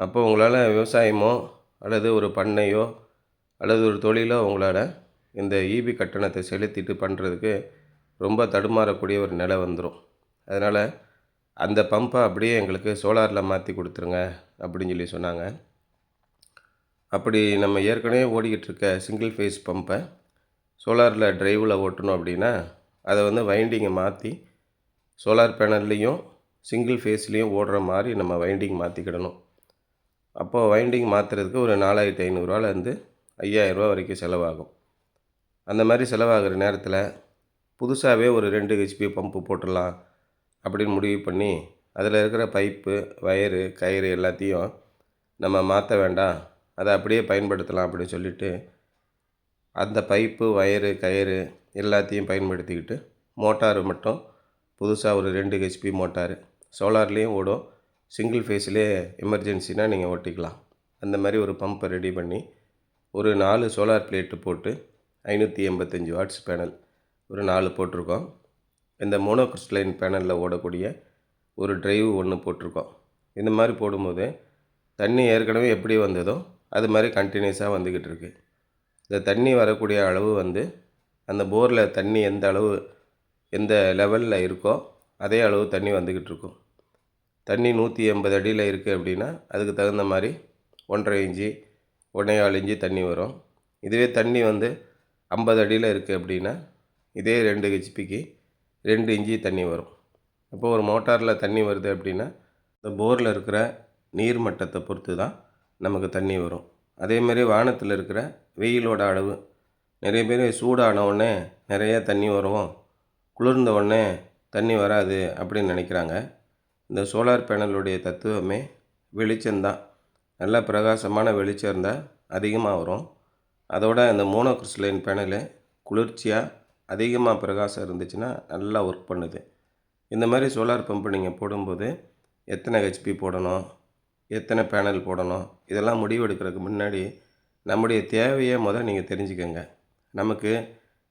அப்போ உங்களால் விவசாயமோ அல்லது ஒரு பண்ணையோ அல்லது ஒரு தொழிலோ உங்களால் இந்த ஈபி கட்டணத்தை செலுத்திட்டு பண்ணுறதுக்கு ரொம்ப தடுமாறக்கூடிய ஒரு நிலை வந்துடும். அதனால் அந்த பம்பை அப்படியே எங்களுக்கு சோலாரில் மாற்றி கொடுத்துருங்க அப்படின்னு சொன்னாங்க. அப்படி நம்ம ஏற்கனவே ஓடிக்கிட்டு இருக்க சிங்கிள் ஃபேஸ் பம்பை சோலாரில் டிரைவில் ஓட்டணும் அப்படின்னா அதை வைண்டிங்கை மாற்றி சோலார் பேனல்லையும் சிங்கிள் ஃபேஸ்லேயும் ஓடுற மாதிரி நம்ம வைண்டிங் மாற்றிக்கிடணும். அப்போது வைண்டிங் மாற்றுறதுக்கு ஒரு 4500 5000 வரைக்கும் செலவாகும். அந்த மாதிரி செலவாகிற நேரத்தில் புதுசாகவே ஒரு 2 ஹெச்பி பம்பு போட்டுடலாம் அப்படின்னு முடிவு பண்ணி அதில் இருக்கிற பைப்பு, வயரு, கயிறு எல்லாத்தையும் நம்ம மாற்ற வேண்டாம், அதை அப்படியே பயன்படுத்தலாம் அப்படின்னு சொல்லிவிட்டு அந்த பைப்பு, வயரு, கயிறு எல்லாத்தையும் பயன்படுத்திக்கிட்டு மோட்டாரு மட்டும் புதுசாக ஒரு 2 ஹெச்பி மோட்டாரு சோலார்லேயும் ஓடும், சிங்கிள் ஃபேஸ்லேயே எமர்ஜென்சினால் நீங்கள் ஓட்டிக்கலாம். அந்த மாதிரி ஒரு பம்பை ரெடி பண்ணி ஒரு 4 சோலார் பிளேட்டு போட்டு 585 வாட்ஸ் பேனல் ஒரு 4 போட்டிருக்கோம். இந்த மோனோக்ரிஸ்டலைன் பேனலில் ஓடக்கூடிய ஒரு டிரைவ் ஒன்று போட்டிருக்கோம். இந்த மாதிரி போடும்போது தண்ணி ஏற்கனவே எப்படி வந்ததோ அது மாதிரி கண்டினியூஸாக வந்துக்கிட்டு இருக்குது. இந்த தண்ணி வரக்கூடிய அளவு அந்த போரில் தண்ணி எந்த அளவு எந்த லெவலில் இருக்கோ அதே அளவு தண்ணி வந்துக்கிட்டு இருக்கும். தண்ணி 180 அடியில் இருக்குது அப்படின்னா அதுக்கு தகுந்த மாதிரி 1.5 இன்ச்சு 1.25 இன்ச்சு தண்ணி வரும். இதுவே தண்ணி 50 அடியில் இருக்குது அப்படின்னா இதே 2 ஹெச்பிக்கு 2 இன்ச்சு தண்ணி வரும். அப்போது ஒரு மோட்டாரில் தண்ணி வருது அப்படின்னா இந்த போரில் இருக்கிற நீர் மட்டத்தை பொறுத்து தான் நமக்கு தண்ணி வரும். அதேமாதிரி வானத்தில் இருக்கிற வெயிலோட அளவு, நிறைய பேர் சூடான உடனே நிறைய தண்ணி வரும், குளிர்ந்த உடனே தண்ணி வராது அப்படின்னு நினைக்கிறாங்க. இந்த சோலார் பேனலுடைய தத்துவமே வெளிச்சம்தான். நல்ல பிரகாசமான வெளிச்சம் இருந்தால் அதிகமாக வரும். அதோட இந்த மோனோக்ரிஸ்டலைன் பேனலு குளிர்ச்சியாக அதிகமாக பிரகாசம் இருந்துச்சுன்னா நல்லா ஒர்க் பண்ணுது. இந்த மாதிரி சோலார் பம்பு நீங்கள் போடும்போது எத்தனை ஹெச்பி போடணும், எத்தனை பேனல் போடணும், இதெல்லாம் முடிவெடுக்கிறதுக்கு முன்னாடி நம்முடைய தேவையை நீங்கள் தெரிஞ்சுக்கங்க. நமக்கு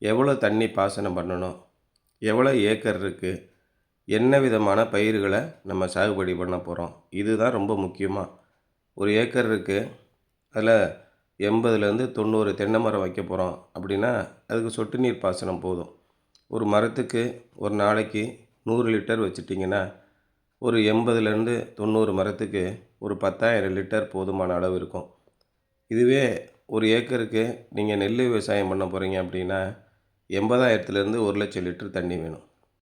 எவ்வளோ தண்ணி பாசனம் பண்ணணும், எவ்வளோ ஏக்கர் இருக்குது, என்ன விதமான பயிர்களை நம்ம சாகுபடி பண்ண போகிறோம், இதுதான் ரொம்ப முக்கியமாக. ஒரு ஏக்கர் இருக்குது, அதில் 80லேருந்து 90 தென்னை மரம் வைக்க போகிறோம் அப்படின்னா அதுக்கு சொட்டு நீர் பாசனம் போதும். ஒரு மரத்துக்கு ஒரு நாளைக்கு 100 லிட்டர் வச்சுட்டிங்கன்னா ஒரு 80லேருந்து 90 மரத்துக்கு ஒரு 10,000 லிட்டர் போதுமான அளவு இருக்கும். இதுவே ஒரு ஏக்கருக்கு நீங்கள் நெல் விவசாயம் பண்ண போகிறீங்க அப்படின்னா 80,000லேருந்து 1,00,000 லிட்டர் தண்ணி வேணும்.